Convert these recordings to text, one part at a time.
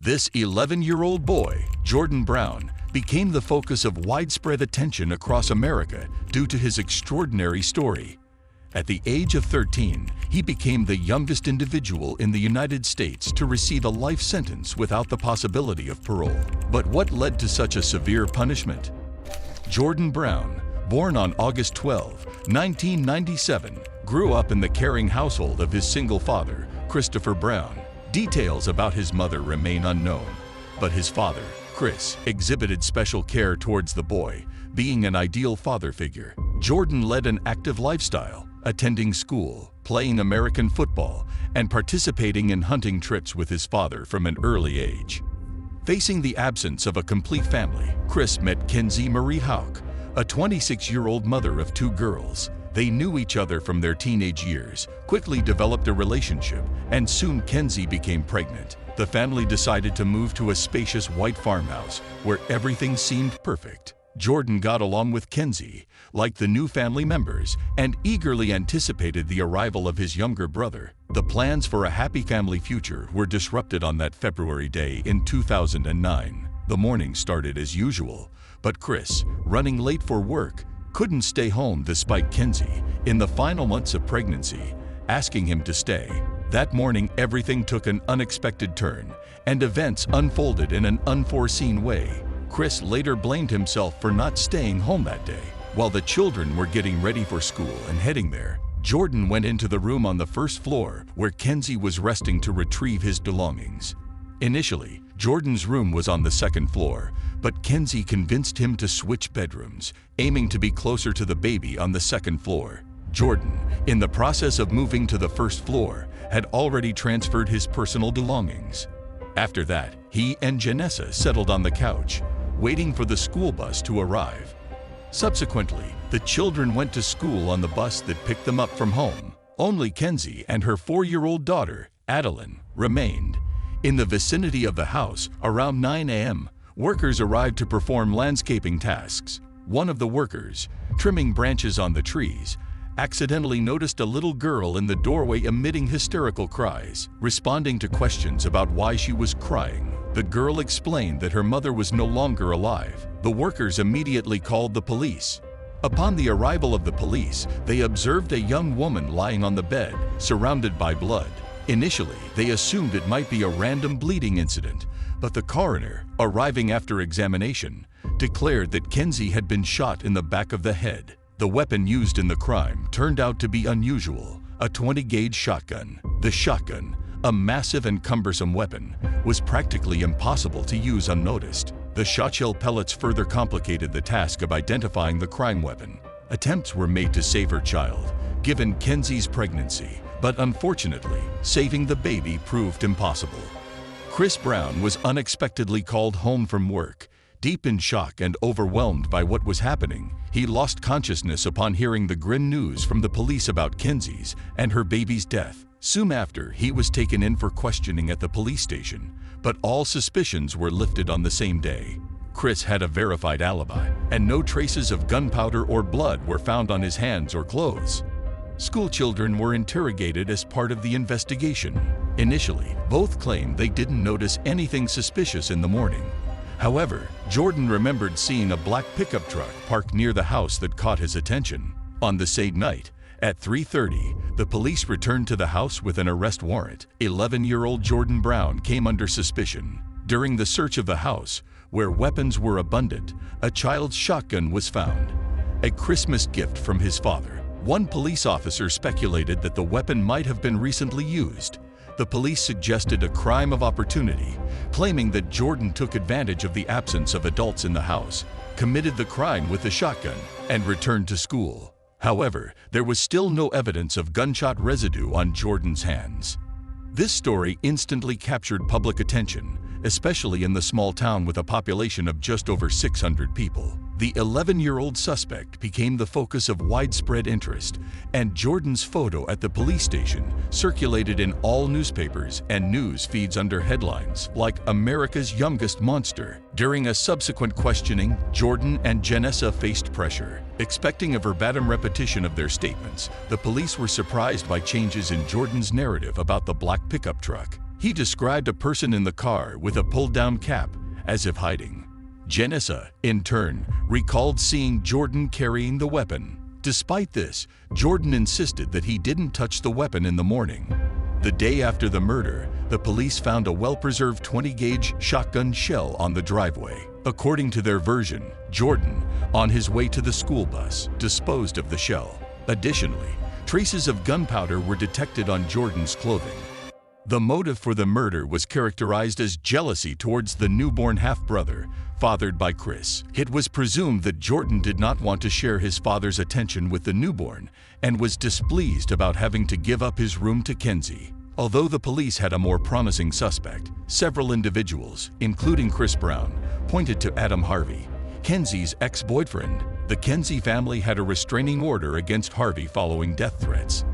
This 11-year-old boy, Jordan Brown, became the focus of widespread attention across America due to his extraordinary story. At the age of 13, he became the youngest individual in the United States to receive a life sentence without the possibility of parole. But what led to such a severe punishment? Jordan Brown, born on August 12, 1997, grew up in the caring household of his single father, Christopher Brown. Details about his mother remain unknown, but his father, Chris, exhibited special care towards the boy, being an ideal father figure. Jordan led an active lifestyle, attending school, playing American football, and participating in hunting trips with his father from an early age. Facing the absence of a complete family, Chris met Kenzie Marie Houck, a 26-year-old mother of 2 girls. They knew each other from their teenage years, quickly developed a relationship, and soon Kenzie became pregnant. The family decided to move to a spacious white farmhouse where everything seemed perfect. Jordan got along with Kenzie, like the new family members, and eagerly anticipated the arrival of his younger brother. The plans for a happy family future were disrupted on that February day in 2009. The morning started as usual, but Chris, running late for work, couldn't stay home despite Kenzie, in the final months of pregnancy, asking him to stay. That morning, everything took an unexpected turn, and events unfolded in an unforeseen way. Chris later blamed himself for not staying home that day. While the children were getting ready for school and heading there, Jordan went into the room on the first floor where Kenzie was resting to retrieve his belongings. Initially, Jordan's room was on the second floor, but Kenzie convinced him to switch bedrooms, aiming to be closer to the baby on the second floor. Jordan, in the process of moving to the first floor, had already transferred his personal belongings. After that, he and Janessa settled on the couch, waiting for the school bus to arrive. Subsequently, the children went to school on the bus that picked them up from home. Only Kenzie and her 4-year-old daughter, Adeline, remained. In the vicinity of the house, around 9 a.m., workers arrived to perform landscaping tasks. One of the workers, trimming branches on the trees, accidentally noticed a little girl in the doorway emitting hysterical cries. Responding to questions about why she was crying, the girl explained that her mother was no longer alive. The workers immediately called the police. Upon the arrival of the police, they observed a young woman lying on the bed, surrounded by blood. Initially, they assumed it might be a random bleeding incident, but the coroner, arriving after examination, declared that Kenzie had been shot in the back of the head. The weapon used in the crime turned out to be unusual, a 20-gauge shotgun. The shotgun, a massive and cumbersome weapon, was practically impossible to use unnoticed. The shotshell pellets further complicated the task of identifying the crime weapon. Attempts were made to save her child, given Kenzie's pregnancy, but unfortunately, saving the baby proved impossible. Chris Brown was unexpectedly called home from work. Deep in shock and overwhelmed by what was happening, he lost consciousness upon hearing the grim news from the police about Kenzie's and her baby's death. Soon after, he was taken in for questioning at the police station, but all suspicions were lifted on the same day. Chris had a verified alibi, and no traces of gunpowder or blood were found on his hands or clothes. School children were interrogated as part of the investigation. Initially, both claimed they didn't notice anything suspicious in the morning. However, Jordan remembered seeing a black pickup truck parked near the house that caught his attention. On the same night, at 3:30, the police returned to the house with an arrest warrant. 11-year-old Jordan Brown came under suspicion. During the search of the house, where weapons were abundant, a child's shotgun was found, a Christmas gift from his father. One police officer speculated that the weapon might have been recently used. The police suggested a crime of opportunity, claiming that Jordan took advantage of the absence of adults in the house, committed the crime with the shotgun, and returned to school. However, there was still no evidence of gunshot residue on Jordan's hands. This story instantly captured public attention, especially in the small town with a population of just over 600 people. The 11-year-old suspect became the focus of widespread interest, and Jordan's photo at the police station circulated in all newspapers and news feeds under headlines like "America's Youngest Monster." During a subsequent questioning, Jordan and Janessa faced pressure. Expecting a verbatim repetition of their statements, the police were surprised by changes in Jordan's narrative about the black pickup truck. He described a person in the car with a pulled-down cap, as if hiding. Janessa, in turn, recalled seeing Jordan carrying the weapon. Despite this, Jordan insisted that he didn't touch the weapon in the morning. The day after the murder, the police found a well-preserved 20-gauge shotgun shell on the driveway. According to their version, Jordan, on his way to the school bus, disposed of the shell. Additionally, traces of gunpowder were detected on Jordan's clothing. The motive for the murder was characterized as jealousy towards the newborn half-brother, fathered by Chris. It was presumed that Jordan did not want to share his father's attention with the newborn and was displeased about having to give up his room to Kenzie. Although the police had a more promising suspect, several individuals, including Chris Brown, pointed to Adam Harvey, Kenzie's ex-boyfriend. The Kenzie family had a restraining order against Harvey following death threats.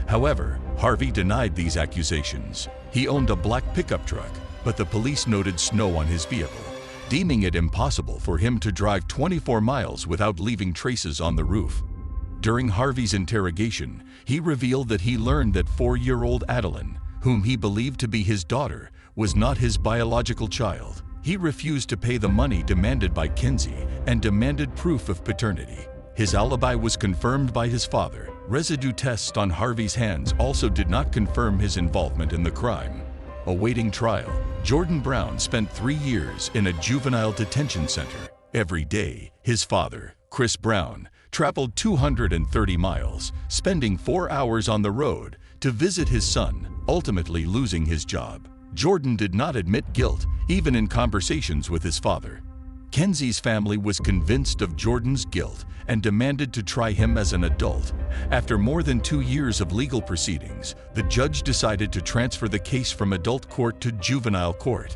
However, Harvey denied these accusations. He owned a black pickup truck, but the police noted snow on his vehicle, deeming it impossible for him to drive 24 miles without leaving traces on the roof. During Harvey's interrogation, he revealed that he learned that 4-year-old Adeline, whom he believed to be his daughter, was not his biological child. He refused to pay the money demanded by Kenzie and demanded proof of paternity. His alibi was confirmed by his father. Residue tests on Harvey's hands also did not confirm his involvement in the crime. Awaiting trial, Jordan Brown spent 3 years in a juvenile detention center. Every day, his father, Chris Brown, traveled 230 miles, spending 4 hours on the road to visit his son, ultimately losing his job. Jordan did not admit guilt, even in conversations with his father. Kenzie's family was convinced of Jordan's guilt and demanded to try him as an adult. After more than 2 years of legal proceedings, the judge decided to transfer the case from adult court to juvenile court.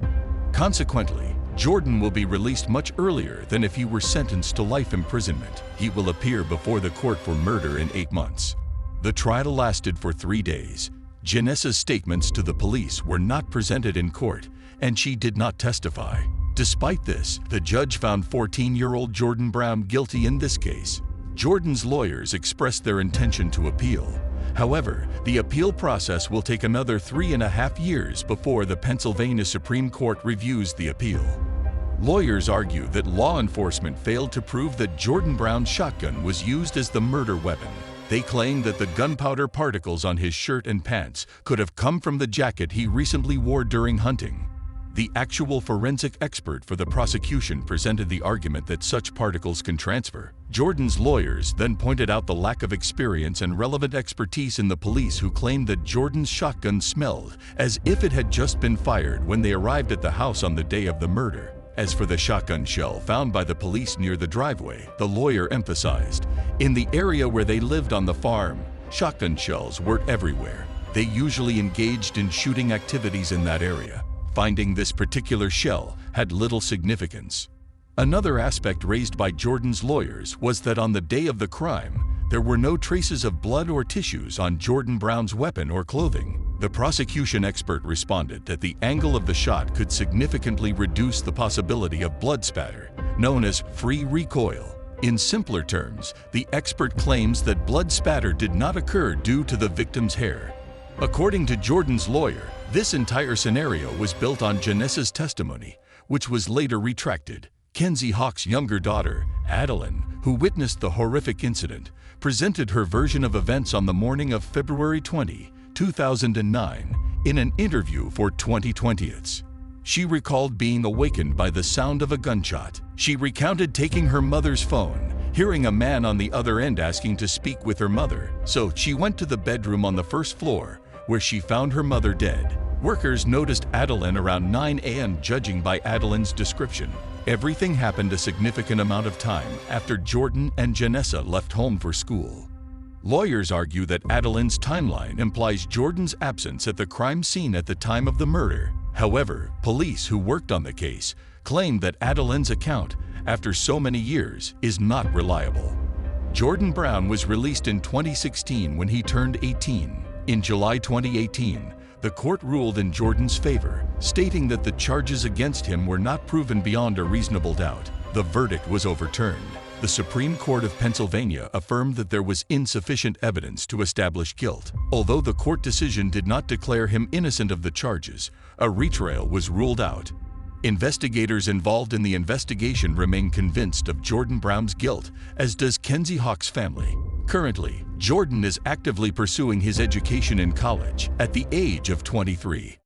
Consequently, Jordan will be released much earlier than if he were sentenced to life imprisonment. He will appear before the court for murder in 8 months. The trial lasted for 3 days. Janessa's statements to the police were not presented in court, and she did not testify. Despite this, the judge found 14-year-old Jordan Brown guilty in this case. Jordan's lawyers expressed their intention to appeal. However, the appeal process will take another 3.5 years before the Pennsylvania Supreme Court reviews the appeal. Lawyers argue that law enforcement failed to prove that Jordan Brown's shotgun was used as the murder weapon. They claim that the gunpowder particles on his shirt and pants could have come from the jacket he recently wore during hunting. The actual forensic expert for the prosecution presented the argument that such particles can transfer. Jordan's lawyers then pointed out the lack of experience and relevant expertise in the police, who claimed that Jordan's shotgun smelled as if it had just been fired when they arrived at the house on the day of the murder. As for the shotgun shell found by the police near the driveway, the lawyer emphasized, in the area where they lived on the farm, shotgun shells were everywhere. They usually engaged in shooting activities in that area. Finding this particular shell had little significance. Another aspect raised by Jordan's lawyers was that on the day of the crime, there were no traces of blood or tissues on Jordan Brown's weapon or clothing. The prosecution expert responded that the angle of the shot could significantly reduce the possibility of blood spatter, known as free recoil. In simpler terms, the expert claims that blood spatter did not occur due to the victim's hair. According to Jordan's lawyer, this entire scenario was built on Janessa's testimony, which was later retracted. Kenzie Hawk's younger daughter, Adeline, who witnessed the horrific incident, presented her version of events on the morning of February 20, 2009, in an interview for 2020's. She recalled being awakened by the sound of a gunshot. She recounted taking her mother's phone, hearing a man on the other end asking to speak with her mother, so she went to the bedroom on the first floor, where she found her mother dead. Workers noticed Adeline around 9 a.m. Judging by Adeline's description, everything happened a significant amount of time after Jordan and Janessa left home for school. Lawyers argue that Adeline's timeline implies Jordan's absence at the crime scene at the time of the murder. However, police who worked on the case claimed that Adeline's account, after so many years, is not reliable. Jordan Brown was released in 2016 when he turned 18. In July 2018, the court ruled in Jordan's favor, stating that the charges against him were not proven beyond a reasonable doubt. The verdict was overturned. the Supreme Court of Pennsylvania affirmed that there was insufficient evidence to establish guilt. Although the court decision did not declare him innocent of the charges, a retrial was ruled out. Investigators involved in the investigation remain convinced of Jordan Brown's guilt, as does Kenzie Hawk's family. Currently, Jordan is actively pursuing his education in college at the age of 23.